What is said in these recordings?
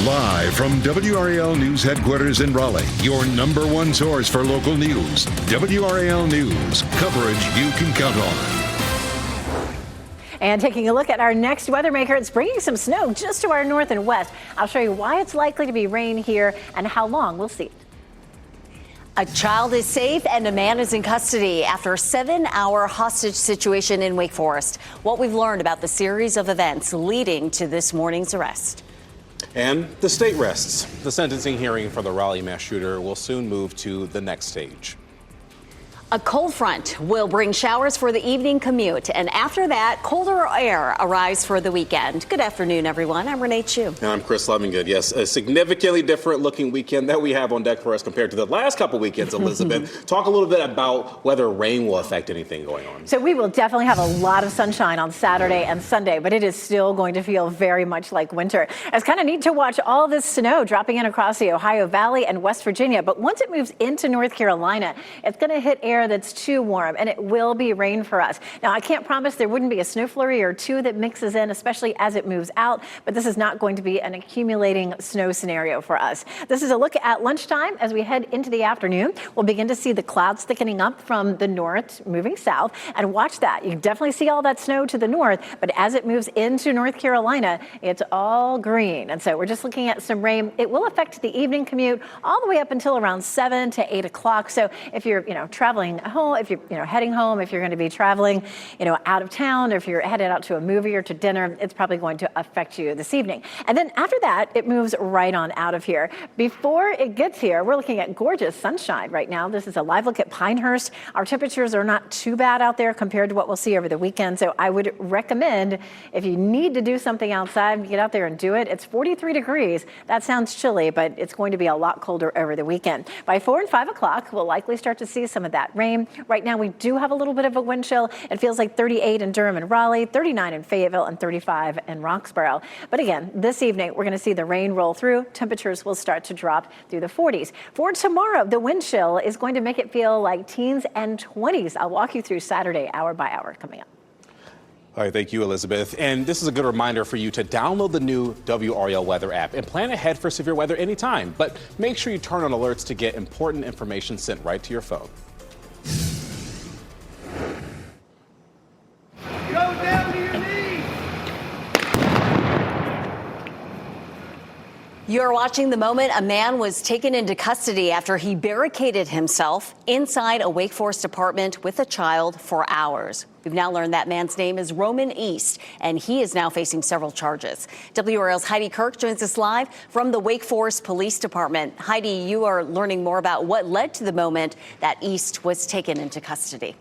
Live from WRAL News Headquarters in Raleigh, your number one source for local news. WRAL News, coverage you can count on. And taking a look at our next weather maker, it's bringing some snow just to our north and west. I'll show you why it's likely to be rain here and how long. We'll see. A child is safe and a man is in custody after a 7-hour hostage situation in Wake Forest. What we've learned about the series of events leading to this morning's arrest. And the state rests. The sentencing hearing for the Raleigh mass shooter will soon move to the next stage. A cold front will bring showers for the evening commute, and after that, colder air arrives for the weekend. Good afternoon, everyone. I'm Renee Chu. And I'm Chris Lovingood. Yes, a significantly different looking weekend that we have on deck for us compared to the last couple weekends, Elizabeth. Talk a little bit about whether rain will affect anything going on. So we will definitely have a lot of sunshine on Saturday and Sunday, but it is still going to feel very much like winter. It's kind of neat to watch all this snow dropping in across the Ohio Valley and West Virginia, but once it moves into North Carolina, it's going to hit air that's too warm, and it will be rain for us. Now, I can't promise there wouldn't be a snow flurry or two that mixes in, especially as it moves out, but this is not going to be an accumulating snow scenario for us. This is a look at lunchtime as we head into the afternoon. We'll begin to see the clouds thickening up from the north, moving south, and watch that. You definitely see all that snow to the north, but as it moves into North Carolina, it's all green. And so we're just looking at some rain. It will affect the evening commute all the way up until around 7 to 8 o'clock. So if you're, traveling home, if you're, heading home, if you're going to be traveling, out of town, or if you're headed out to a movie or to dinner, it's probably going to affect you this evening. And then after that, it moves right on out of here. Before it gets here, we're looking at gorgeous sunshine right now. This is a live look at Pinehurst. Our temperatures are not too bad out there compared to what we'll see over the weekend. So I would recommend, if you need to do something outside, get out there and do it. It's 43 degrees. That sounds chilly, but it's going to be a lot colder over the weekend. By 4 and 5 o'clock, we'll likely start to see some of that rain. Right now, we do have a little bit of a wind chill. It feels like 38 in Durham and Raleigh, 39 in Fayetteville, and 35 in Roxborough. But again, this evening, we're going to see the rain roll through. Temperatures will start to drop through the 40s. For tomorrow, the wind chill is going to make it feel like teens and 20s. I'll walk you through Saturday, hour by hour, coming up. All right, thank you, Elizabeth. And this is a good reminder for you to download the new WRAL weather app and plan ahead for severe weather anytime. But make sure you turn on alerts to get important information sent right to your phone. Go down to your knees. You're watching the moment a man was taken into custody after he barricaded himself inside a Wake Forest apartment with a child for hours. We've now learned that man's name is Roman East, and he is now facing several charges. WRAL's Heidi Kirk joins us live from the Wake Forest Police Department. Heidi, you are learning more about what led to the moment that East was taken into custody.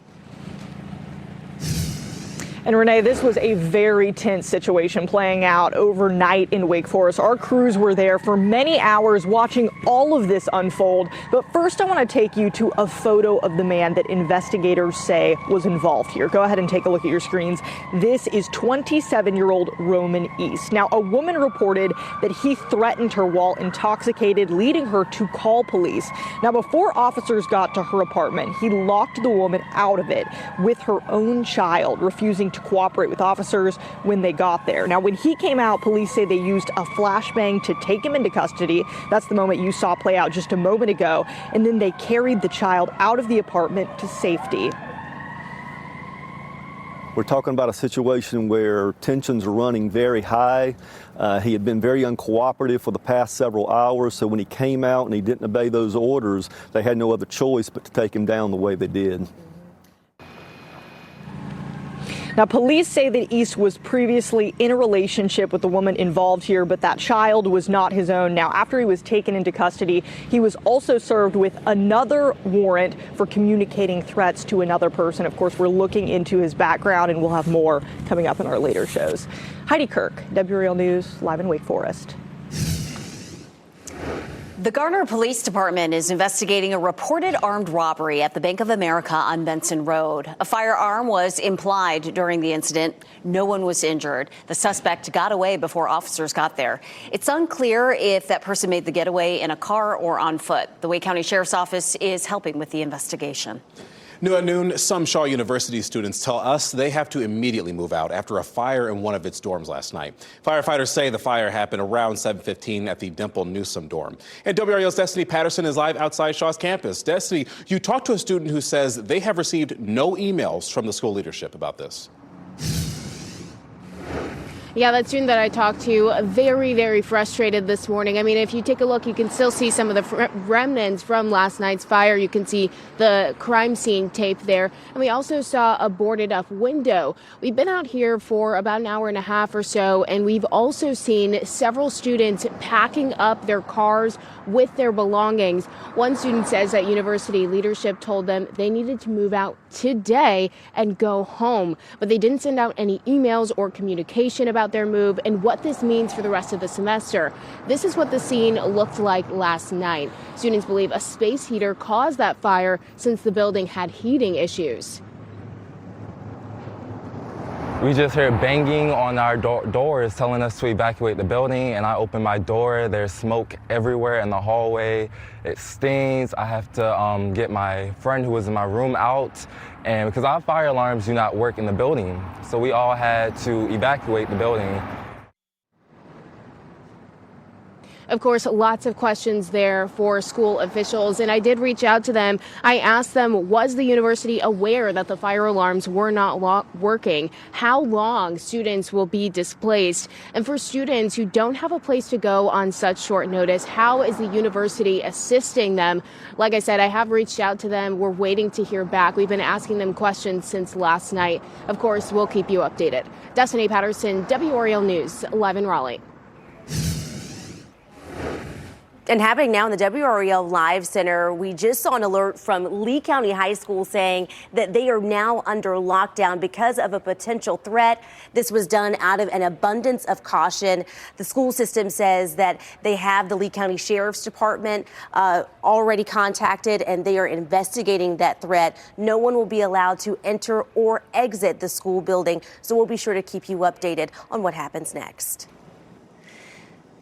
And Renee, this was a very tense situation playing out overnight in Wake Forest. Our crews were there for many hours watching all of this unfold. But first, I want to take you to a photo of the man that investigators say was involved here. Go ahead and take a look at your screens. This is 27-year-old Roman East. Now, a woman reported that he threatened her while intoxicated, leading her to call police. Now, before officers got to her apartment, he locked the woman out of it with her own child, refusing to cooperate with officers when they got there. Now, when he came out, police say they used a flashbang to take him into custody. That's the moment you saw play out just a moment ago. And then they carried the child out of the apartment to safety. We're talking about a situation where tensions are running very high. He had been very uncooperative for the past several hours, so when he came out and he didn't obey those orders, they had no other choice but to take him down the way they did. Now, police say that East was previously in a relationship with the woman involved here, but that child was not his own. Now, after he was taken into custody, he was also served with another warrant for communicating threats to another person. Of course, we're looking into his background, and we'll have more coming up in our later shows. Heidi Kirk, WRAL News, live in Wake Forest. The Garner Police Department is investigating a reported armed robbery at the Bank of America on Benson Road. A firearm was implied during the incident. No one was injured. The suspect got away before officers got there. It's unclear if that person made the getaway in a car or on foot. The Wake County Sheriff's Office is helping with the investigation. New at noon, some Shaw University students tell us they have to immediately move out after a fire in one of its dorms last night. Firefighters say the fire happened around 7:15 at the Dimple Newsome dorm. And WRAL's Destiny Patterson is live outside Shaw's campus. Destiny, you talked to a student who says they have received no emails from the school leadership about this. Yeah, that student that I talked to, very, very frustrated this morning. I mean, if you take a look, you can still see some of the remnants from last night's fire. You can see the crime scene tape there. And we also saw a boarded up window. We've been out here for about an hour and a half or so, and we've also seen several students packing up their cars with their belongings. One student says that university leadership told them they needed to move out today and go home, but they didn't send out any emails or communication about their move and what this means for the rest of the semester. This is what the scene looked like last night. Students believe a space heater caused that fire since the building had heating issues. We just heard banging on our doors telling us to evacuate the building, and I opened my door. There's smoke everywhere in the hallway. It stings. I have to get my friend who was in my room out, and because our fire alarms do not work in the building, so we all had to evacuate the building. Of course, lots of questions there for school officials, and I did reach out to them. I asked them, was the university aware that the fire alarms were not working? How long students will be displaced? And for students who don't have a place to go on such short notice, how is the university assisting them? Like I said, I have reached out to them. We're waiting to hear back. We've been asking them questions since last night. Of course, we'll keep you updated. Destiny Patterson, WRAL News, live in Raleigh. And happening now in the WRAL Live Center, we just saw an alert from Lee County High School saying that they are now under lockdown because of a potential threat. This was done out of an abundance of caution. The school system says that they have the Lee County Sheriff's Department already contacted, and they are investigating that threat. No one will be allowed to enter or exit the school building, so we'll be sure to keep you updated on what happens next.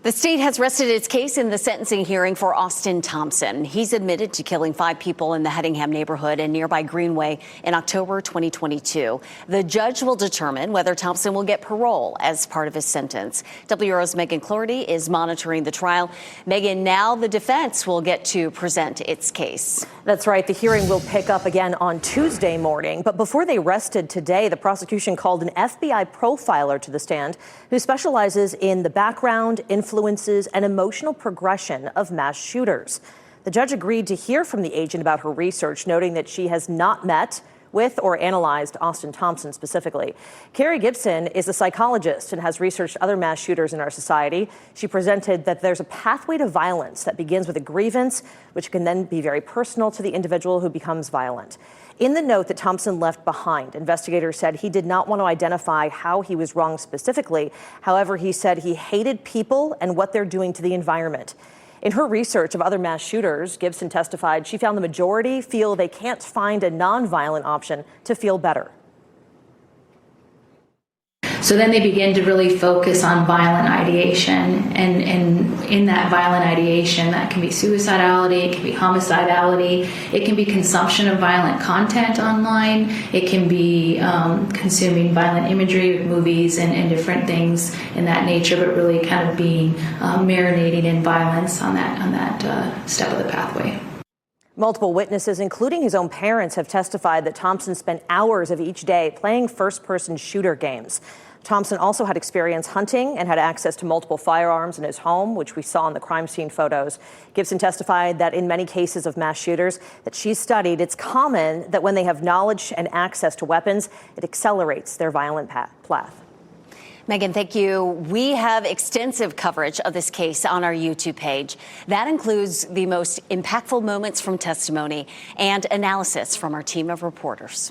The state has rested its case in the sentencing hearing for Austin Thompson. He's admitted to killing 5 people in the Hedingham neighborhood and nearby Greenway in October 2022. The judge will determine whether Thompson will get parole as part of his sentence. WRO's Megan Cloherty is monitoring the trial. Megan, now the defense will get to present its case. That's right. The hearing will pick up again on Tuesday morning. But before they rested today, the prosecution called an FBI profiler to the stand who specializes in the background, influences, and emotional progression of mass shooters. The judge agreed to hear from the agent about her research, noting that she has not met with or analyzed Austin Thompson specifically. Carrie Gibson is a psychologist and has researched other mass shooters in our society. She presented that there's a pathway to violence that begins with a grievance, which can then be very personal to the individual who becomes violent. In the note that Thompson left behind, investigators said he did not want to identify how he was wrong specifically. However, he said he hated people and what they're doing to the environment. In her research of other mass shooters, Gibson testified she found the majority feel they can't find a nonviolent option to feel better. So then they begin to really focus on violent ideation, and in that violent ideation, that can be suicidality, it can be homicidality, it can be consumption of violent content online, it can be consuming violent imagery of movies and different things in that nature, but really kind of being marinating in violence on that step of the pathway. Multiple witnesses, including his own parents, have testified that Thompson spent hours of each day playing first-person shooter games. Thompson also had experience hunting and had access to multiple firearms in his home, which we saw in the crime scene photos. Gibson testified that in many cases of mass shooters that she's studied, it's common that when they have knowledge and access to weapons, it accelerates their violent path. Megan, thank you. We have extensive coverage of this case on our YouTube page. That includes the most impactful moments from testimony and analysis from our team of reporters.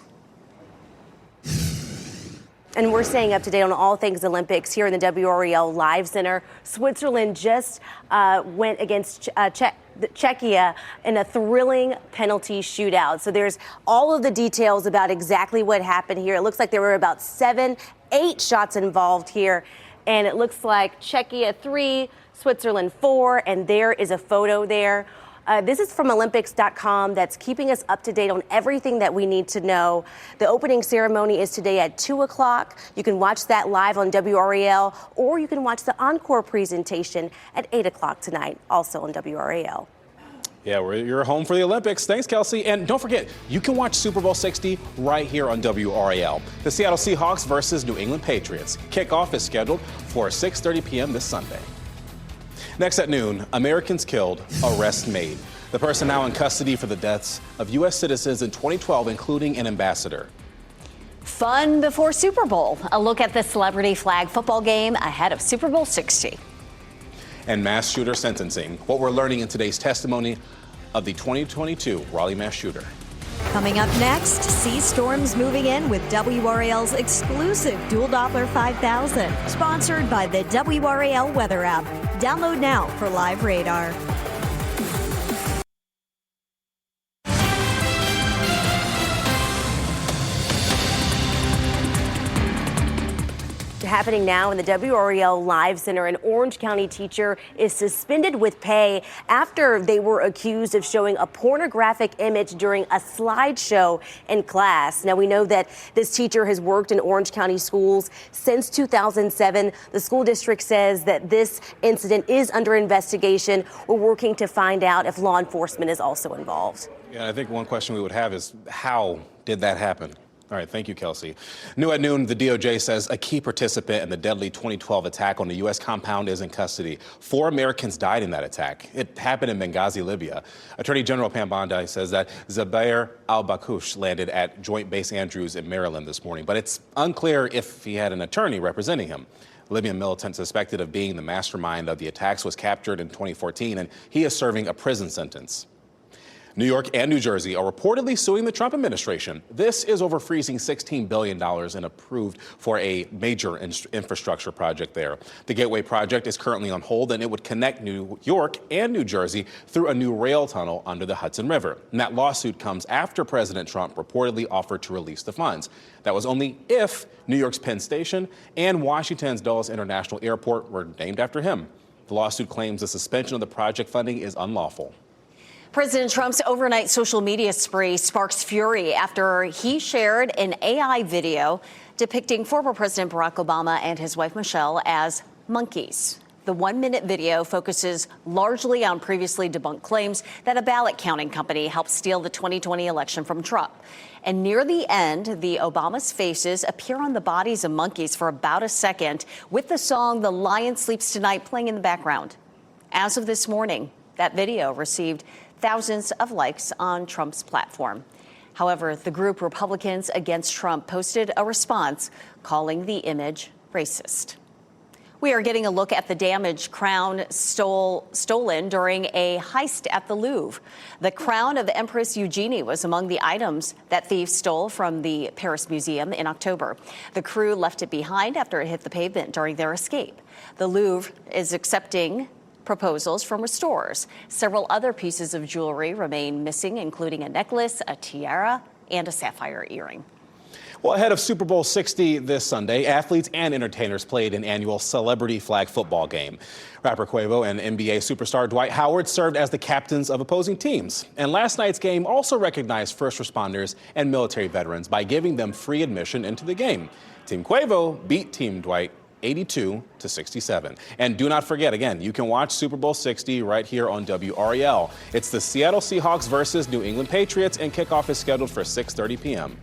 And we're staying up to date on all things Olympics here in the WRAL Live Center. Switzerland just went against Czechia in a thrilling penalty shootout. So there's all of the details about exactly what happened here. It looks like there were about 7-8 shots involved here. And it looks like Czechia 3, Switzerland 4, and there is a photo there. This is from Olympics.com that's keeping us up to date on everything that we need to know. The opening ceremony is today at 2 o'clock. You can watch that live on WRAL, or you can watch the encore presentation at 8 o'clock tonight, also on WRAL. Yeah, you're home for the Olympics. Thanks, Kelsey. And don't forget, you can watch Super Bowl 60 right here on WRAL. The Seattle Seahawks versus New England Patriots. Kickoff is scheduled for 6:30 p.m. this Sunday. Next at noon, Americans killed, arrest made. The person now in custody for the deaths of U.S. citizens in 2012, including an ambassador. Fun before Super Bowl. A look at the celebrity flag football game ahead of Super Bowl 60. And mass shooter sentencing. What we're learning in today's testimony of the 2022 Raleigh mass shooter. Coming up next, sea storms moving in with WRAL's exclusive Dual Doppler 5000. Sponsored by the WRAL weather app. Download now for live radar. Happening now in the WRAL Live Center. An Orange County teacher is suspended with pay after they were accused of showing a pornographic image during a slideshow in class. Now, we know that this teacher has worked in Orange County schools since 2007. The school district says that this incident is under investigation. We're working to find out if law enforcement is also involved. Yeah, I think one question we would have is, how did that happen? All right, thank you, Kelsey. New at noon, the DOJ says a key participant in the deadly 2012 attack on the U.S. compound is in custody. 4 Americans died in that attack. It happened in Benghazi, Libya. Attorney General Pam Bondi says that Zubair al-Bakush landed at Joint Base Andrews in Maryland this morning, but it's unclear if he had an attorney representing him. Libyan militant suspected of being the mastermind of the attacks was captured in 2014, and he is serving a prison sentence. New York and New Jersey are reportedly suing the Trump administration. This is over freezing $16 billion and approved for a major infrastructure project there. The Gateway project is currently on hold, and it would connect New York and New Jersey through a new rail tunnel under the Hudson River. And that lawsuit comes after President Trump reportedly offered to release the funds. That was only if New York's Penn Station and Washington's Dulles International Airport were named after him. The lawsuit claims the suspension of the project funding is unlawful. President Trump's overnight social media spree sparks fury after he shared an AI video depicting former President Barack Obama and his wife Michelle as monkeys. The 1-minute video focuses largely on previously debunked claims that a ballot counting company helped steal the 2020 election from Trump. And near the end, the Obama's faces appear on the bodies of monkeys for about a second, with the song "The Lion Sleeps Tonight" playing in the background. As of this morning, that video received thousands of likes on Trump's platform. However, the group Republicans Against Trump posted a response calling the image racist. We are getting a look at the damaged crown stolen during a heist at the Louvre. The crown of Empress Eugenie was among the items that thieves stole from the Paris Museum in October. The crew left it behind after it hit the pavement during their escape. The Louvre is accepting proposals from restorers. Several other pieces of jewelry remain missing, including a necklace, a tiara, and a sapphire earring. Well, ahead of Super Bowl 60 this Sunday, athletes and entertainers played an annual celebrity flag football game. Rapper Quavo and NBA superstar Dwight Howard served as the captains of opposing teams. And last night's game also recognized first responders and military veterans by giving them free admission into the game. Team Quavo beat Team Dwight 82-67. And do not forget, again, you can watch Super Bowl 60 right here on WRAL. It's the Seattle Seahawks versus New England Patriots, and kickoff is scheduled for 6:30 p.m.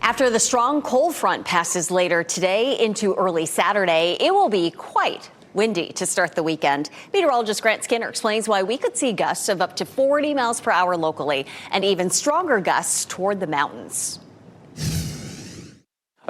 After the strong cold front passes later today into early Saturday, it will be quite windy to start the weekend. Meteorologist Grant Skinner explains why we could see gusts of up to 40 miles per hour locally and even stronger gusts toward the mountains.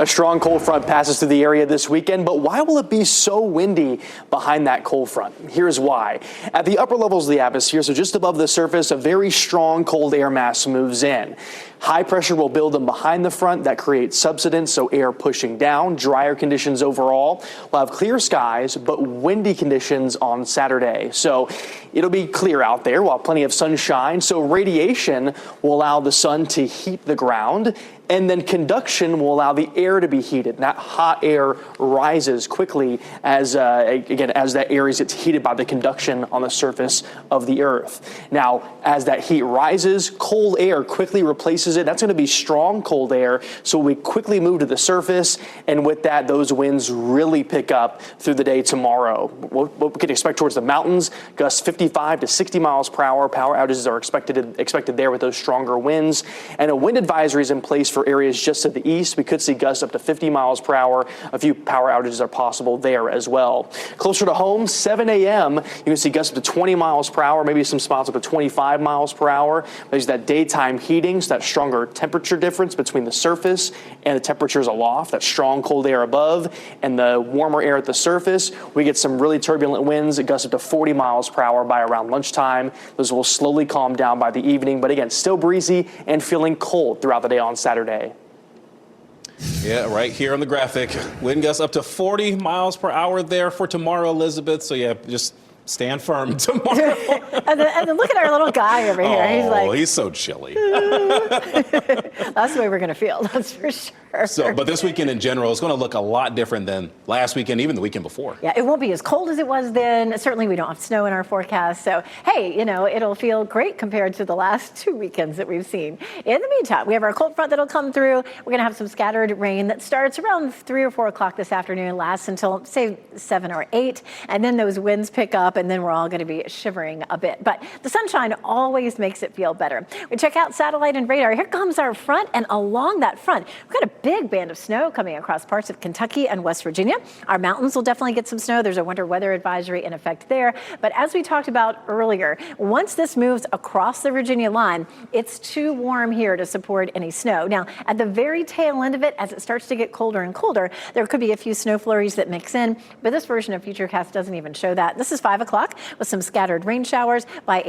A strong cold front passes through the area this weekend, but why will it be so windy behind that cold front? Here's why. At the upper levels of the atmosphere, so just above the surface, a very strong cold air mass moves in. High pressure will build in behind the front. That creates subsidence, so air pushing down. Drier conditions overall. We'll have clear skies, but windy conditions on Saturday. So it'll be clear out there while plenty of sunshine. So radiation will allow the sun to heat the ground. And then conduction will allow the air to be heated. And that hot air rises quickly as, again, as that air gets heated by the conduction on the surface of the Earth. Now, as that heat rises, cold air quickly replaces it. That's going to be strong cold air. So we quickly move to the surface. And with that, those winds really pick up through the day tomorrow. What we can expect towards the mountains, gusts 55 to 60 miles per hour. Power outages are expected there with those stronger winds. And a wind advisory is in place for areas just to the east. We could see gusts up to 50 miles per hour. A few power outages are possible there as well. Closer to home, 7 a.m., you can see gusts up to 20 miles per hour, maybe some spots up to 25 miles per hour. There's that daytime heating, so that stronger temperature difference between the surface and the temperatures aloft, that strong cold air above and the warmer air at the surface. We get some really turbulent winds. It gusts up to 40 miles per hour by around lunchtime. Those will slowly calm down by the evening, but again, still breezy and feeling cold throughout the day on Saturday. Yeah, right here on the graphic. Wind gusts up to 40 miles per hour there for tomorrow, Elizabeth. So yeah, just stand firm tomorrow. and then look at our little guy over here. He's like, he's so chilly. That's the way we're going to feel, that's for sure. So, but this weekend in general is going to look a lot different than last weekend, even the weekend before. Yeah, it won't be as cold as it was then. Certainly we don't have snow in our forecast. So, hey, it'll feel great compared to the last 2 weekends that we've seen. In the meantime, we have our cold front that'll come through. We're going to have some scattered rain that starts around 3 or 4 o'clock this afternoon, lasts until, say, 7 or 8. And then those winds pick up, and then we're all going to be shivering a bit. But the sunshine always makes it feel better. We check out satellite and radar. Here comes our front, and along that front, we've got a big band of snow coming across parts of Kentucky and West Virginia. Our mountains will definitely get some snow. There's a winter weather advisory in effect there. But as we talked about earlier, once this moves across the Virginia line, it's too warm here to support any snow. Now, at the very tail end of it, as it starts to get colder and colder, there could be a few snow flurries that mix in, but this version of Futurecast doesn't even show that. This is 5 o'clock with some scattered rain showers. By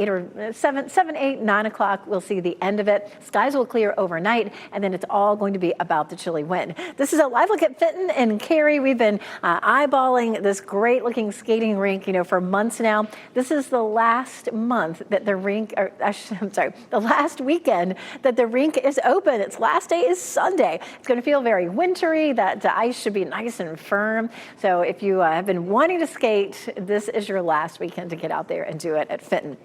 7, 8, 9 o'clock, we'll see the end of it. Skies will clear overnight, and then it's all going to be about the chilly wind. This is a live look at Fenton and Cary. We've been eyeballing this great looking skating rink, for months now. This is the last month that the rink, the last weekend that the rink is open. Its last day is Sunday. It's going to feel very wintry. That ice should be nice and firm. So if you have been wanting to skate, this is your last weekend to get out there and do it at Fenton.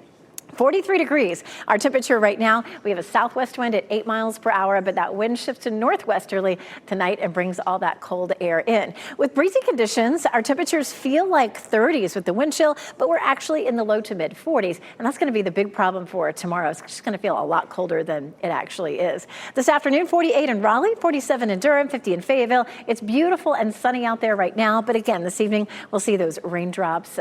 43 degrees. Our temperature right now, we have a southwest wind at 8 miles per hour, but that wind shifts to northwesterly tonight and brings all that cold air in. With breezy conditions, our temperatures feel like 30s with the wind chill, but we're actually in the low to mid 40s. And that's going to be the big problem for tomorrow. It's just going to feel a lot colder than it actually is. This afternoon, 48 in Raleigh, 47 in Durham, 50 in Fayetteville. It's beautiful and sunny out there right now. But again, this evening, we'll see those raindrops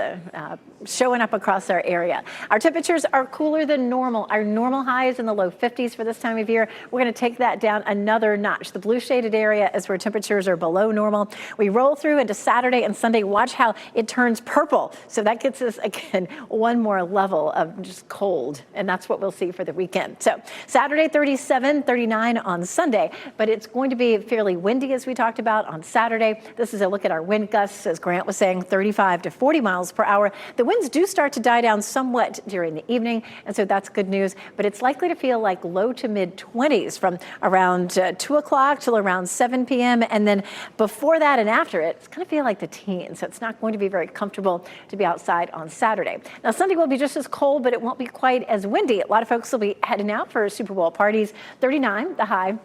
showing up across our area. Our temperatures are cooler than normal. Our normal high is in the low 50s for this time of year. We're going to take that down another notch. The blue shaded area is where temperatures are below normal. We roll through into Saturday and Sunday. Watch how it turns purple. So that gets us, again, one more level of just cold. And that's what we'll see for the weekend. So Saturday, 37, 39 on Sunday. But it's going to be fairly windy, as we talked about on Saturday. This is a look at our wind gusts, as Grant was saying, 35 to 40 miles per hour. The winds do start to die down somewhat during the evening, and so that's good news. But it's likely to feel like low to mid 20s from around 2 o'clock till around 7 p.m. And then before that and after it, it's going to feel like the teens. So it's not going to be very comfortable to be outside on Saturday. Now, Sunday will be just as cold, but it won't be quite as windy. A lot of folks will be heading out for Super Bowl parties. 39, the high,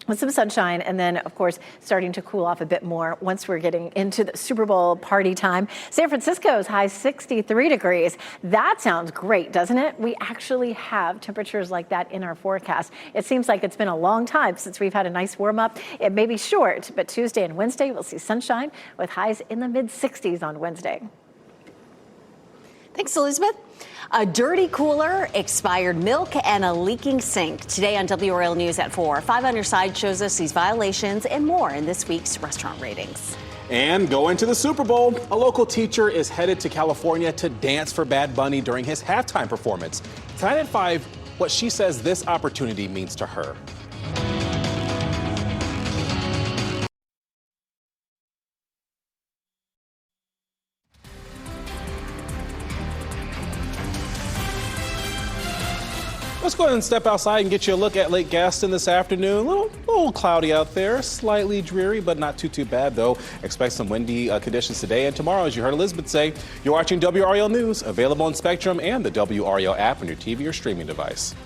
with some sunshine, and then, of course, starting to cool off a bit more once we're getting into the Super Bowl party time. San Francisco's high 63 degrees. That sounds great, doesn't it? We actually have temperatures like that in our forecast. It seems like it's been a long time since we've had a nice warm up. It may be short, but Tuesday and Wednesday we'll see sunshine with highs in the mid 60s on Wednesday. Thanks, Elizabeth. A dirty cooler, expired milk, and a leaking sink. Today on WRAL News at 4. 5 on your side shows us these violations and more in this week's restaurant ratings. And going to the Super Bowl, a local teacher is headed to California to dance for Bad Bunny during his halftime performance. Tonight at 5, what she says this opportunity means to her. Let's go ahead and step outside and get you a look at Lake Gaston this afternoon. A little cloudy out there, slightly dreary, but not too bad, though. Expect some windy conditions today and tomorrow, as you heard Elizabeth say. You're watching WRAL News, available on Spectrum and the WRAL app on your TV or streaming device.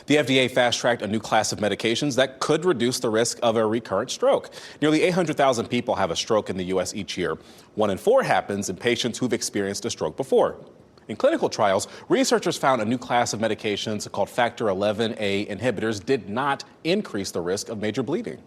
The FDA fast-tracked a new class of medications that could reduce the risk of a recurrent stroke. Nearly 800,000 people have a stroke in the U.S. each year. 1 in 4 happens in patients who've experienced a stroke before. In clinical trials, researchers found a new class of medications called Factor XIa inhibitors did not increase the risk of major bleeding.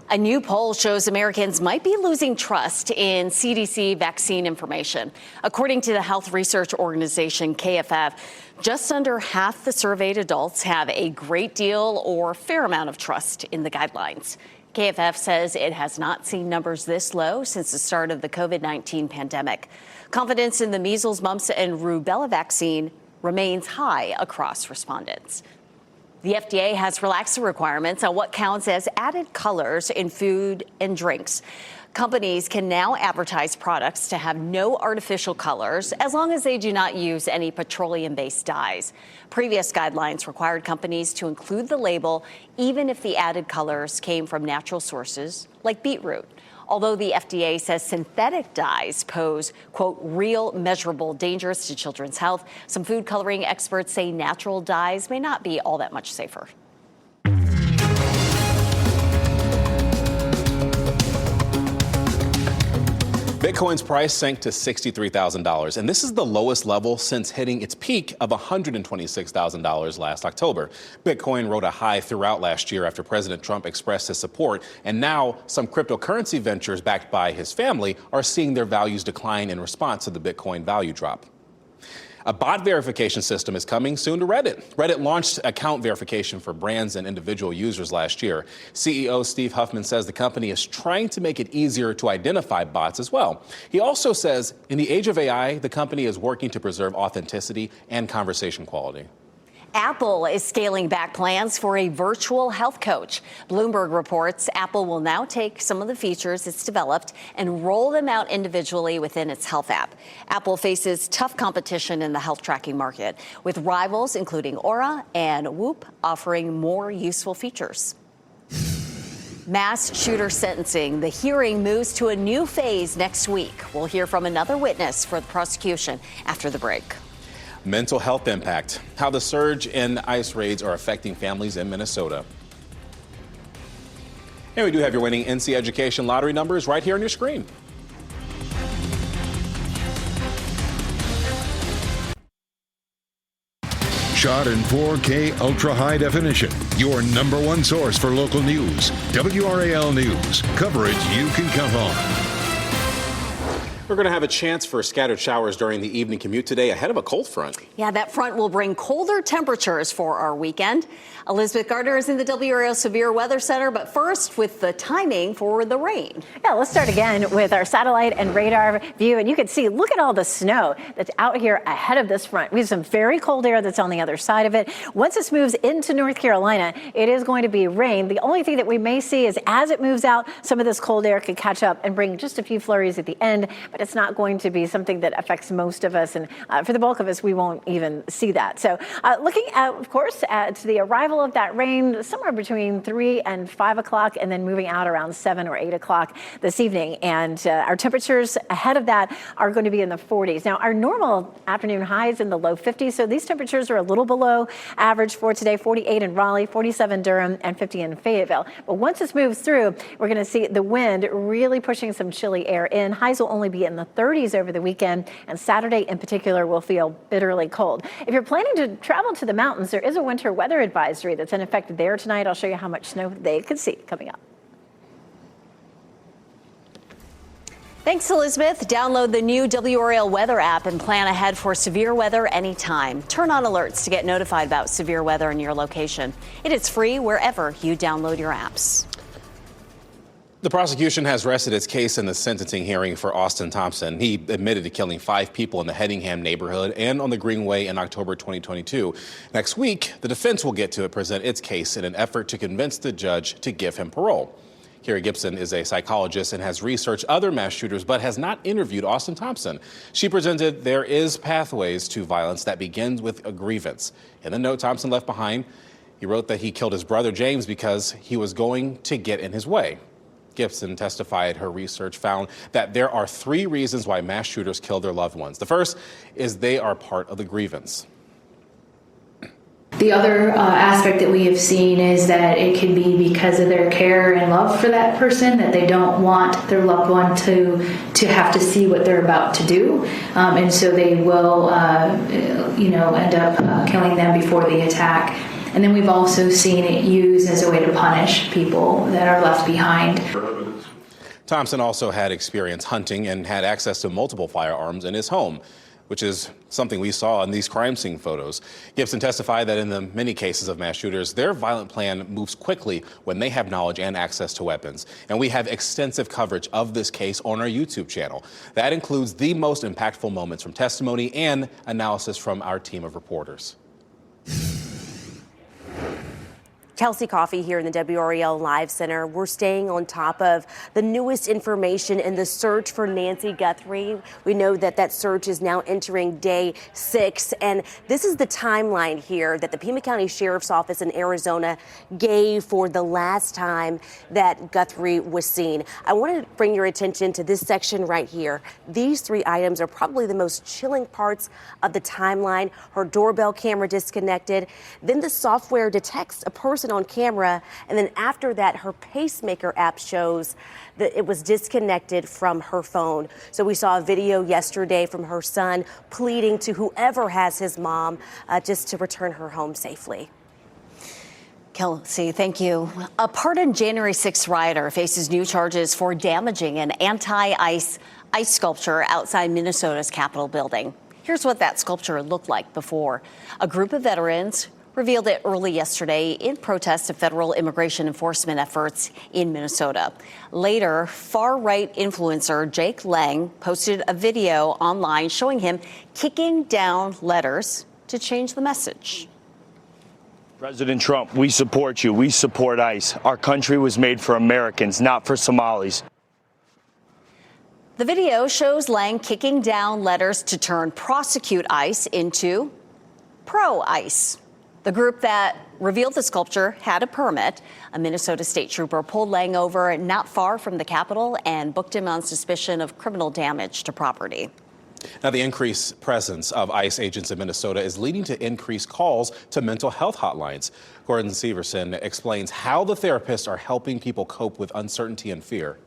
A new poll shows Americans might be losing trust in CDC vaccine information. According to the health research organization KFF, just under half the surveyed adults have a great deal or fair amount of trust in the guidelines. KFF says it has not seen numbers this low since the start of the COVID-19 pandemic. Confidence in the measles, mumps, and rubella vaccine remains high across respondents. The FDA has relaxed the requirements on what counts as added colors in food and drinks. Companies can now advertise products to have no artificial colors as long as they do not use any petroleum-based dyes. Previous guidelines required companies to include the label even if the added colors came from natural sources like beetroot. Although the FDA says synthetic dyes pose, quote, real measurable dangers to children's health, some food coloring experts say natural dyes may not be all that much safer. Bitcoin's price sank to $63,000, and this is the lowest level since hitting its peak of $126,000 last October. Bitcoin rode a high throughout last year after President Trump expressed his support, and now some cryptocurrency ventures backed by his family are seeing their values decline in response to the Bitcoin value drop. A bot verification system is coming soon to Reddit. Reddit launched account verification for brands and individual users last year. CEO Steve Huffman says the company is trying to make it easier to identify bots as well. He also says in the age of AI, the company is working to preserve authenticity and conversation quality. Apple is scaling back plans for a virtual health coach. Bloomberg reports Apple will now take some of the features it's developed and roll them out individually within its health app. Apple faces tough competition in the health tracking market, with rivals including Aura and Whoop offering more useful features. Mass shooter sentencing. The hearing moves to a new phase next week. We'll hear from another witness for the prosecution after the break. Mental health impact, how the surge in ICE raids are affecting families in Minnesota. And we do have your winning NC Education lottery numbers right here on your screen. Shot in 4K ultra high definition. Your #1 source for local news. WRAL News. Coverage you can count on. We're going to have a chance for scattered showers during the evening commute today ahead of a cold front. Yeah, that front will bring colder temperatures for our weekend. Elizabeth Gardner is in the WRAL Severe Weather Center, but first with the timing for the rain. Yeah, let's start again with our satellite and radar view. And you can see, look at all the snow that's out here ahead of this front. We have some very cold air that's on the other side of it. Once this moves into North Carolina, it is going to be rain. The only thing that we may see is as it moves out, some of this cold air could catch up and bring just a few flurries at the end, but it's not going to be something that affects most of us. And for the bulk of us, we won't even see that. So looking at, of course, at the arrival of that rain somewhere between 3 and 5 o'clock, and then moving out around 7 or 8 o'clock this evening. And our temperatures ahead of that are going to be in the 40s. Now, our normal afternoon highs in the low 50s. So these temperatures are a little below average for today. 48 in Raleigh, 47 Durham, and 50 in Fayetteville. But once this moves through, we're going to see the wind really pushing some chilly air in. Highs will only be in the 30s over the weekend, and Saturday in particular will feel bitterly cold. If you're planning to travel to the mountains, there is a winter weather advisory that's in effect there tonight. I'll show you how much snow they could see coming up. Thanks, Elizabeth. Download the new WRAL weather app and plan ahead for severe weather anytime. Turn on alerts to get notified about severe weather in your location. It is free wherever you download your apps. The prosecution has rested its case in the sentencing hearing for Austin Thompson. He admitted to killing 5 people in the Hedingham neighborhood and on the Greenway in October 2022. Next week, the defense will get to present its case in an effort to convince the judge to give him parole. Carrie Gibson is a psychologist and has researched other mass shooters, but has not interviewed Austin Thompson. She presented there is pathways to violence that begins with a grievance. In the note Thompson left behind, he wrote that he killed his brother James because he was going to get in his way. Gibson testified her research found that there are 3 reasons why mass shooters kill their loved ones. The first is they are part of the grievance. The other aspect that we have seen is that it could be because of their care and love for that person, that they don't want their loved one to have to see what they're about to do, and so they will, end up killing them before the attack. And then we've also seen it used as a way to punish people that are left behind. Thompson also had experience hunting and had access to multiple firearms in his home, which is something we saw in these crime scene photos. Gibson testified that in the many cases of mass shooters, their violent plan moves quickly when they have knowledge and access to weapons. And we have extensive coverage of this case on our YouTube channel. That includes the most impactful moments from testimony and analysis from our team of reporters. Kelsey Coffey here in the WRAL Live Center. We're staying on top of the newest information in the search for Nancy Guthrie. We know that that search is now entering day 6, and this is the timeline here that the Pima County Sheriff's Office in Arizona gave for the last time that Guthrie was seen. I want to bring your attention to this section right here. These 3 items are probably the most chilling parts of the timeline. Her doorbell camera disconnected, then the software detects a person on camera, and then after that her pacemaker app shows that it was disconnected from her phone. So we saw a video yesterday from her son pleading to whoever has his mom just to return her home safely. Kelsey, thank you. A pardoned January 6th rioter faces new charges for damaging an anti-ice sculpture outside Minnesota's Capitol building. Here's what that sculpture looked like before. A group of veterans revealed it early yesterday in protest of federal immigration enforcement efforts in Minnesota. Later, far-right influencer Jake Lang posted a video online showing him kicking down letters to change the message. President Trump, we support you. We support ICE. Our country was made for Americans, not for Somalis. The video shows Lang kicking down letters to turn prosecute ICE into pro-ICE. The group that revealed the sculpture had a permit. A Minnesota state trooper pulled Lang over not far from the Capitol and booked him on suspicion of criminal damage to property. Now, the increased presence of ICE agents in Minnesota is leading to increased calls to mental health hotlines. Gordon Severson explains how the therapists are helping people cope with uncertainty and fear.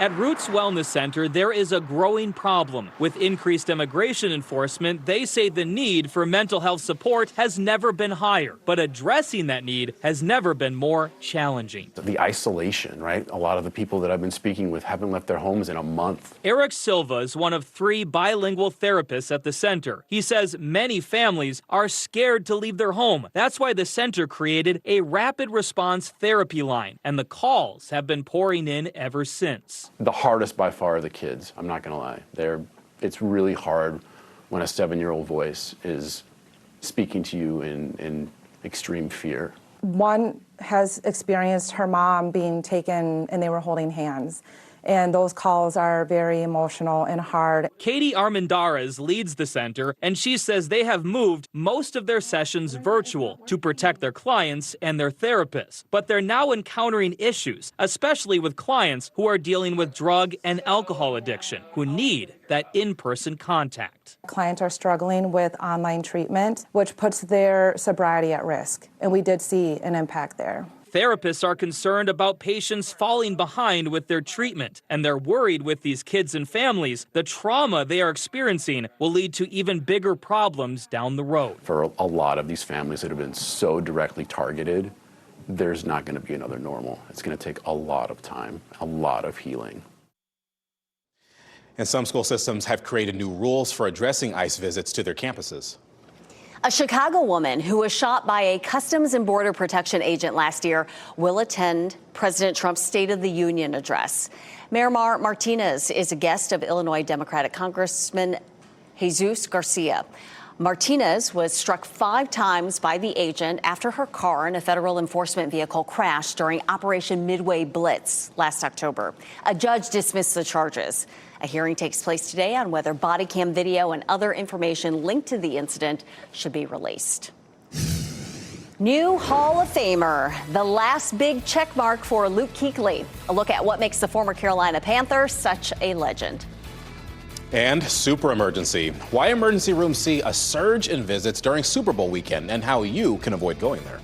At Roots Wellness Center, there is a growing problem. With increased immigration enforcement, they say the need for mental health support has never been higher, but addressing that need has never been more challenging. The isolation, right? A lot of the people that I've been speaking with haven't left their homes in a month. Eric Silva is one of 3 bilingual therapists at the center. He says many families are scared to leave their home. That's why the center created a rapid response therapy line, and the calls have been pouring in ever since. The hardest by far are the kids. I'm not going to lie. It's really hard when a 7-year-old voice is speaking to you in extreme fear. One has experienced her mom being taken and they were holding hands. And those calls are very emotional and hard. Katie Armendariz leads the center, and she says they have moved most of their sessions virtual to protect their clients and their therapists. But they're now encountering issues, especially with clients who are dealing with drug and alcohol addiction, who need that in-person contact. Clients are struggling with online treatment, which puts their sobriety at risk. And we did see an impact there. Therapists are concerned about patients falling behind with their treatment, and they're worried with these kids and families, the trauma they are experiencing will lead to even bigger problems down the road. For a lot of these families that have been so directly targeted, there's not going to be another normal. It's going to take a lot of time, a lot of healing. And some school systems have created new rules for addressing ICE visits to their campuses. A Chicago woman who was shot by a Customs and Border Protection agent last year will attend President Trump's State of the Union address. Mayor Martinez is a guest of Illinois Democratic Congressman Jesus Garcia. Martinez was struck 5 times by the agent after her car in a federal enforcement vehicle crashed during Operation Midway Blitz last October. A judge dismissed the charges. A hearing takes place today on whether body cam video and other information linked to the incident should be released. New Hall of Famer, the last big check mark for Luke Kuechly. A look at what makes the former Carolina Panther such a legend. And super emergency. Why emergency rooms see a surge in visits during Super Bowl weekend and how you can avoid going there.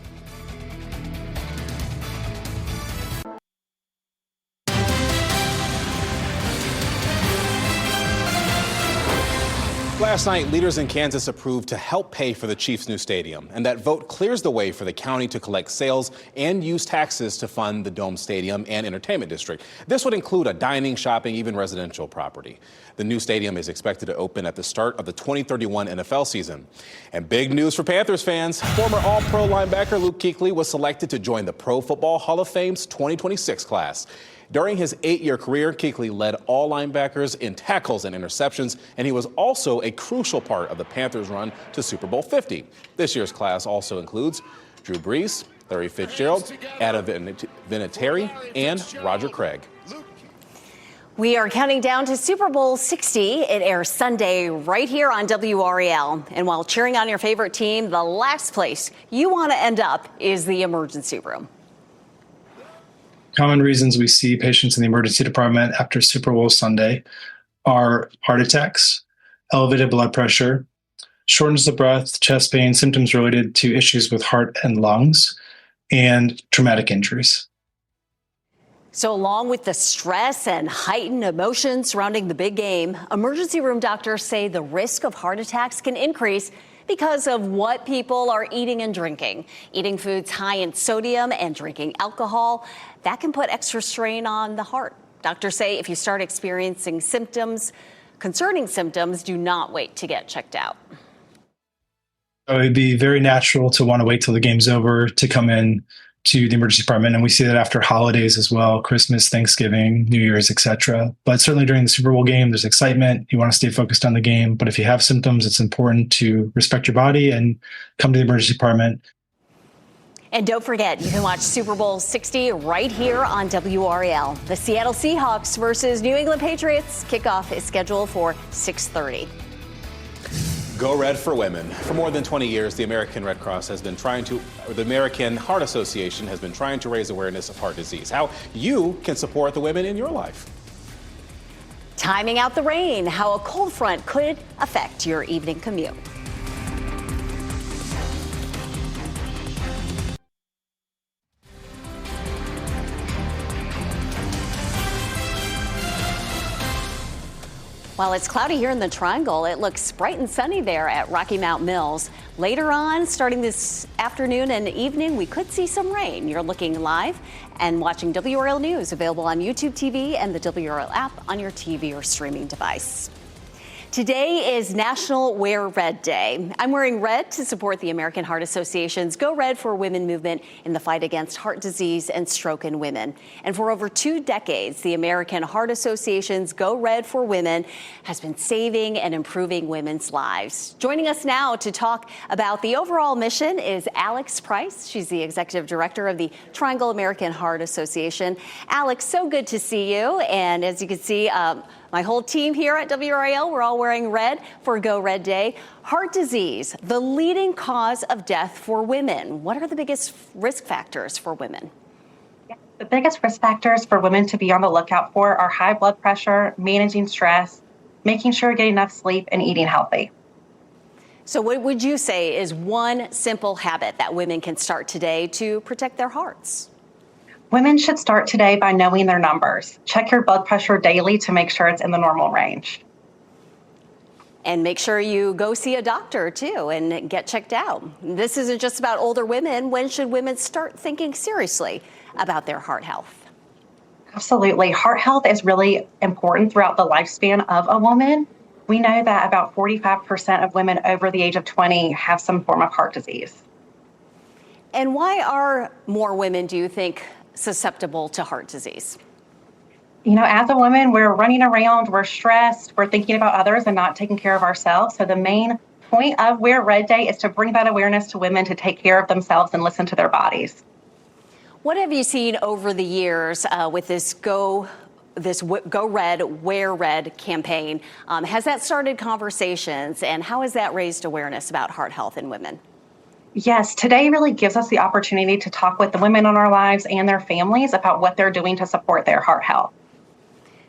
Last night, leaders in Kansas approved to help pay for the Chiefs' new stadium, and that vote clears the way for the county to collect sales and use taxes to fund the Dome Stadium and Entertainment District. This would include a dining, shopping, even residential property. The new stadium is expected to open at the start of the 2031 NFL season. And big news for Panthers fans. Former All-Pro linebacker Luke Kuechly was selected to join the Pro Football Hall of Fame's 2026 class. During his 8-year career, Kuechly led all linebackers in tackles and interceptions, and he was also a crucial part of the Panthers' run to Super Bowl 50. This year's class also includes Drew Brees, Larry Fitzgerald, Adam Vinatieri, and Roger Craig. We are counting down to Super Bowl 60. It airs Sunday right here on WRAL. And while cheering on your favorite team, the last place you want to end up is the emergency room. Common reasons we see patients in the emergency department after Super Bowl Sunday are heart attacks, elevated blood pressure, shortness of breath, chest pain, symptoms related to issues with heart and lungs, and traumatic injuries. So along with the stress and heightened emotions surrounding the big game, emergency room doctors say the risk of heart attacks can increase because of what people are eating and drinking. Eating foods high in sodium and drinking alcohol, that can put extra strain on the heart. Doctors say if you start experiencing concerning symptoms, do not wait to get checked out. So it'd be very natural to want to wait till the game's over to come in to the emergency department. And we see that after holidays as well, Christmas, Thanksgiving, New Year's, etc. But certainly during the Super Bowl game, there's excitement. You want to stay focused on the game. But if you have symptoms, it's important to respect your body and come to the emergency department. And don't forget, you can watch Super Bowl 60 right here on WRAL. The Seattle Seahawks versus New England Patriots. Kickoff is scheduled for 6:30. Go Red for women. For more than 20 years, the American Red Cross has been the American Heart Association has been trying to raise awareness of heart disease. How you can support the women in your life. Timing out the rain, how a cold front could affect your evening commute. While it's cloudy here in the Triangle, it looks bright and sunny there at Rocky Mount Mills. Later on, starting this afternoon and evening, we could see some rain. You're looking live and watching WRAL News, available on YouTube TV and the WRAL app on your TV or streaming device. Today is National Wear Red Day. I'm wearing red to support the American Heart Association's Go Red for Women movement in the fight against heart disease and stroke in women. And for over 2 decades, the American Heart Association's Go Red for Women has been saving and improving women's lives. Joining us now to talk about the overall mission is Alex Price. She's the executive director of the Triangle American Heart Association. Alex, so good to see you. And as you can see, my whole team here at WRAL, we're all wearing red for Go Red Day. Heart disease, the leading cause of death for women. What are the biggest risk factors for women? The biggest risk factors for women to be on the lookout for are high blood pressure, managing stress, making sure you're getting enough sleep, and eating healthy. So what would you say is one simple habit that women can start today to protect their hearts? Women should start today by knowing their numbers. Check your blood pressure daily to make sure it's in the normal range. And make sure you go see a doctor, too, and get checked out. This isn't just about older women. When should women start thinking seriously about their heart health? Absolutely. Heart health is really important throughout the lifespan of a woman. We know that about 45% of women over the age of 20 have some form of heart disease. And why are more women, do you think, susceptible to heart disease? You know, as a woman, we're running around, we're stressed, we're thinking about others and not taking care of ourselves. So the main point of Wear Red Day is to bring that awareness to women to take care of themselves and listen to their bodies. What have you seen over the years with this Go Red, Wear Red campaign? Has that started conversations, and how has that raised awareness about heart health in women? Yes, today really gives us the opportunity to talk with the women in our lives and their families about what they're doing to support their heart health.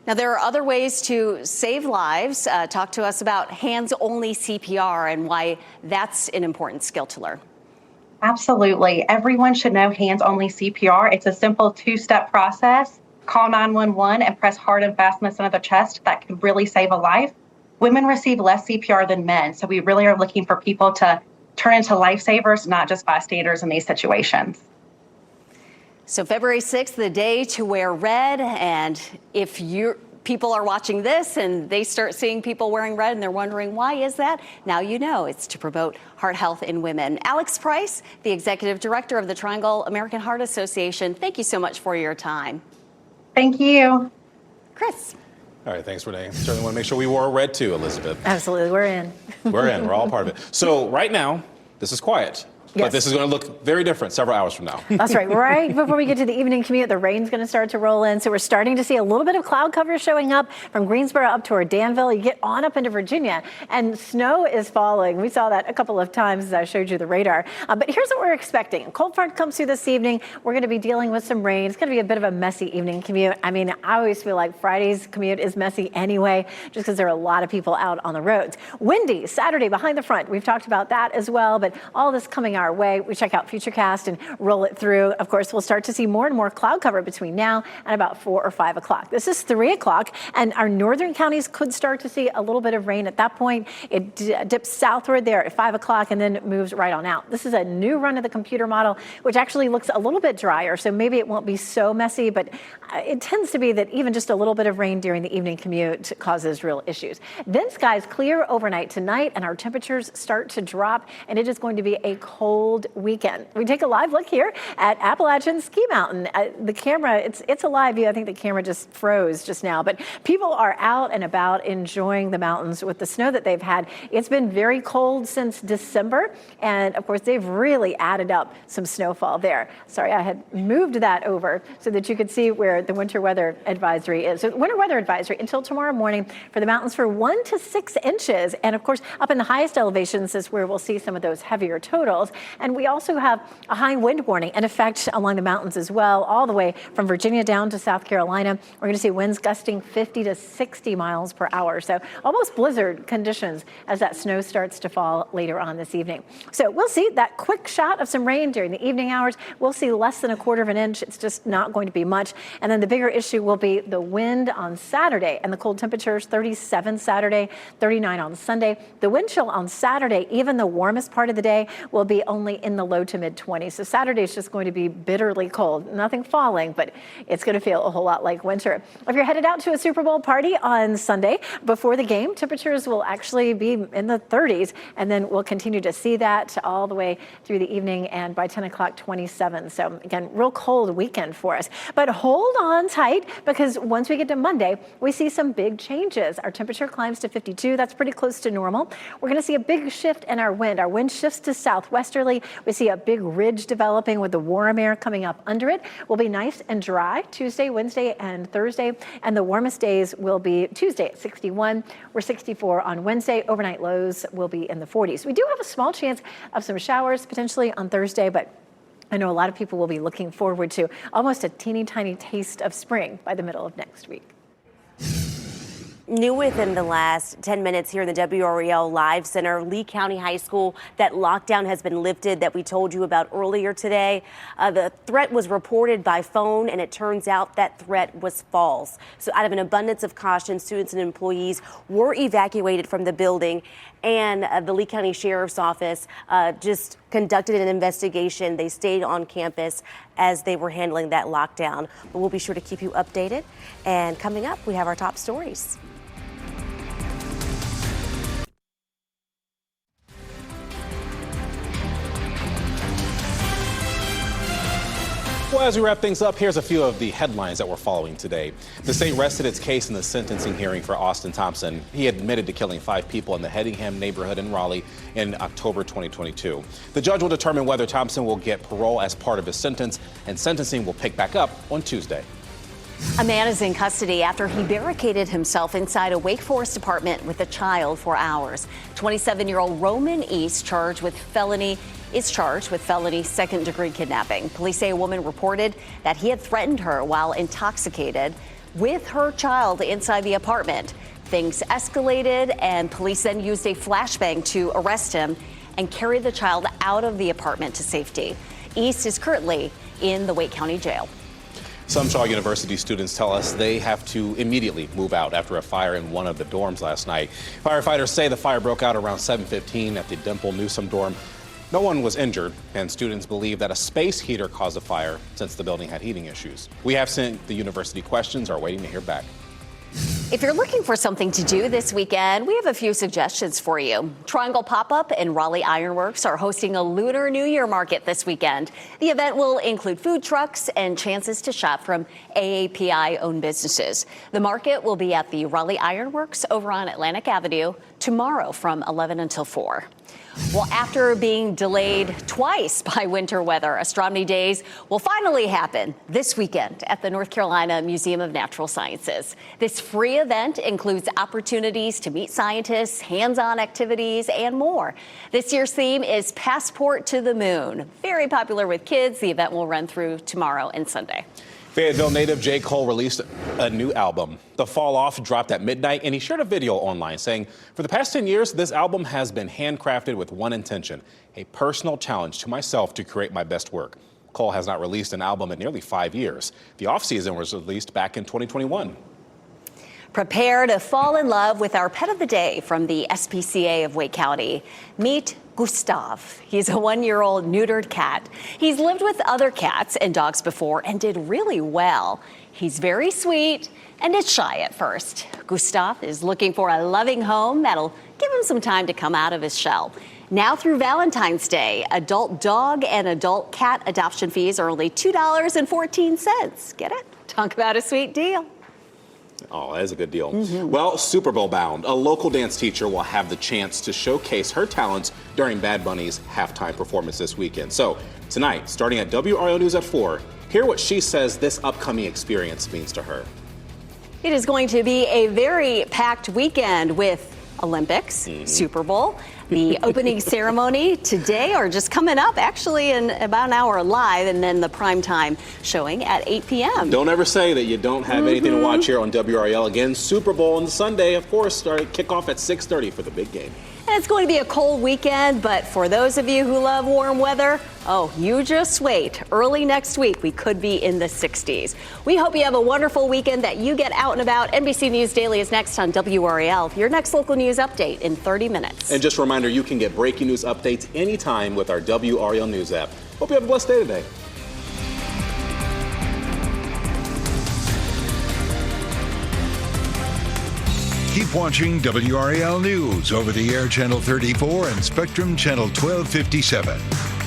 Now, there are other ways to save lives. Talk to us about hands-only CPR and why that's an important skill to learn. Absolutely. Everyone should know hands-only CPR. It's a simple 2-step process. Call 911 and press hard and fast in the center of the chest. That could really save a life. Women receive less CPR than men, so we really are looking for people to turn into lifesavers, not just bystanders in these situations. So February 6th, the day to wear red. And if people are watching this and they start seeing people wearing red and they're wondering why is that, now you know it's to promote heart health in women. Alex Price, the executive director of the Triangle American Heart Association, thank you so much for your time. Thank you. Chris. All right, thanks, Renee. Certainly want to make sure we wore red too, Elizabeth. Absolutely, we're in. We're in. We're all part of it. So right now, this is quiet. Yes. But this is going to look very different several hours from now. That's right. Right before we get to the evening commute, the rain's going to start to roll in. So we're starting to see a little bit of cloud cover showing up from Greensboro up toward Danville. You get on up into Virginia, and snow is falling. We saw that a couple of times as I showed you the radar. But here's what we're expecting. Cold front comes through this evening. We're going to be dealing with some rain. It's going to be a bit of a messy evening commute. I mean, I always feel like Friday's commute is messy anyway, just because there are a lot of people out on the roads. Windy Saturday behind the front. We've talked about that as well, but all this coming our way. We check out Futurecast and roll it through. Of course, we'll start to see more and more cloud cover between now and about 4 or 5 o'clock. This is 3 o'clock, and our northern counties could start to see a little bit of rain at that point. It dips southward there at 5 o'clock and then moves right on out. This is a new run of the computer model, which actually looks a little bit drier, so maybe it won't be so messy, but it tends to be that even just a little bit of rain during the evening commute causes real issues. Then skies clear overnight tonight, and our temperatures start to drop, and it is going to be a cold weekend. We take a live look here at Appalachian Ski Mountain. The camera, it's a live view. I think the camera just froze just now, but people are out and about enjoying the mountains with the snow that they've had. It's been very cold since December, and of course they've really added up some snowfall there. Sorry, I had moved that over so that you could see where the winter weather advisory is. So winter weather advisory until tomorrow morning for the mountains for 1 to 6 inches, and of course up in the highest elevations is where we'll see some of those heavier totals. And we also have a high wind warning in effect along the mountains as well, all the way from Virginia down to South Carolina. We're going to see winds gusting 50 to 60 miles per hour. So almost blizzard conditions as that snow starts to fall later on this evening. So we'll see that quick shot of some rain during the evening hours. We'll see less than 1/4 of an inch. It's just not going to be much. And then the bigger issue will be the wind on Saturday and the cold temperatures, 37 Saturday, 39 on Sunday. The wind chill on Saturday, even the warmest part of the day, will be only in the low to mid-20s. So Saturday is just going to be bitterly cold. Nothing falling, but it's going to feel a whole lot like winter. If you're headed out to a Super Bowl party on Sunday before the game, temperatures will actually be in the 30s, and then we'll continue to see that all the way through the evening, and by 10 o'clock, 27. So again, real cold weekend for us. But hold on tight, because once we get to Monday, we see some big changes. Our temperature climbs to 52. That's pretty close to normal. We're going to see a big shift in our wind. Our wind shifts to southwesterly. We see a big ridge developing with the warm air coming up under it. Will be nice and dry Tuesday, Wednesday, and Thursday. And the warmest days will be Tuesday at 61. We're 64 on Wednesday. Overnight lows will be in the 40s. We do have a small chance of some showers potentially on Thursday, but I know a lot of people will be looking forward to almost a teeny tiny taste of spring by the middle of next week. New within the last 10 minutes here in the WRAL Live Center, Lee County High School, that lockdown has been lifted that we told you about earlier today. The threat was reported by phone, and it turns out that threat was false. So out of an abundance of caution, students and employees were evacuated from the building, and the Lee County Sheriff's Office just conducted an investigation. They stayed on campus as they were handling that lockdown. But we'll be sure to keep you updated. And coming up, we have our top stories. as we wrap things up, here's a few of the headlines that we're following today. The state rested its case in the sentencing hearing for Austin Thompson. He admitted to killing 5 people in the Hedingham neighborhood in Raleigh in October 2022. The judge will determine whether Thompson will get parole as part of his sentence, and sentencing will pick back up on Tuesday. A man is in custody after he barricaded himself inside a Wake Forest apartment with a child for hours. 27-year-old Roman East is charged with felony second-degree kidnapping. Police say a woman reported that he had threatened her while intoxicated with her child inside the apartment. Things escalated, and police then used a flashbang to arrest him and carry the child out of the apartment to safety. East is currently in the Wake County Jail. Some Shaw University students tell us they have to immediately move out after a fire in one of the dorms last night. Firefighters say the fire broke out around 7:15 at the Dimple Newsome dorm. No one was injured, and students believe that a space heater caused the fire since the building had heating issues. We have sent the university questions, are waiting to hear back. If you're looking for something to do this weekend, we have a few suggestions for you. Triangle Pop-Up and Raleigh Ironworks are hosting a Lunar New Year market this weekend. The event will include food trucks and chances to shop from AAPI-owned businesses. The market will be at the Raleigh Ironworks over on Atlantic Avenue tomorrow from 11 until 4. Well, after being delayed twice by winter weather, Astronomy Days will finally happen this weekend at the North Carolina Museum of Natural Sciences. This free event includes opportunities to meet scientists, hands-on activities, and more. This year's theme is Passport to the Moon. Very popular with kids. The event will run through tomorrow and Sunday. Fayetteville native J. Cole released a new album. The Fall Off dropped at midnight, and he shared a video online saying, for the past 10 years, this album has been handcrafted with one intention, a personal challenge to myself to create my best work. Cole has not released an album in nearly 5 years. The off-season was released back in 2021. Prepare to fall in love with our pet of the day from the SPCA of Wake County. Meet Gustav. He's a 1-year-old neutered cat. He's lived with other cats and dogs before and did really well. He's very sweet and is shy at first. Gustav is looking for a loving home that'll give him some time to come out of his shell. Now through Valentine's Day, adult dog and adult cat adoption fees are only $2.14. Get it? Talk about a sweet deal. Oh, that is a good deal. Well, Super Bowl bound, a local dance teacher will have the chance to showcase her talents during Bad Bunny's halftime performance this weekend. So tonight, starting at WRAL News at 4, hear what she says this upcoming experience means to her. It is going to be a very packed weekend with Olympics, Super Bowl, the opening ceremony today, or just coming up actually in about an hour live, and then the primetime showing at 8 p.m. Don't ever say that you don't have anything to watch here on WRAL. Again, Super Bowl on Sunday, of course, kickoff at 6:30 for the big game. And it's going to be a cold weekend, but for those of you who love warm weather, oh, you just wait. Early next week, we could be in the 60s. We hope you have a wonderful weekend, that you get out and about. NBC News Daily is next on WRAL. Your next local news update in 30 minutes. And just a reminder, you can get breaking news updates anytime with our WRAL News app. Hope you have a blessed day today. Keep watching WRAL News over the air Channel 34 and Spectrum Channel 1257.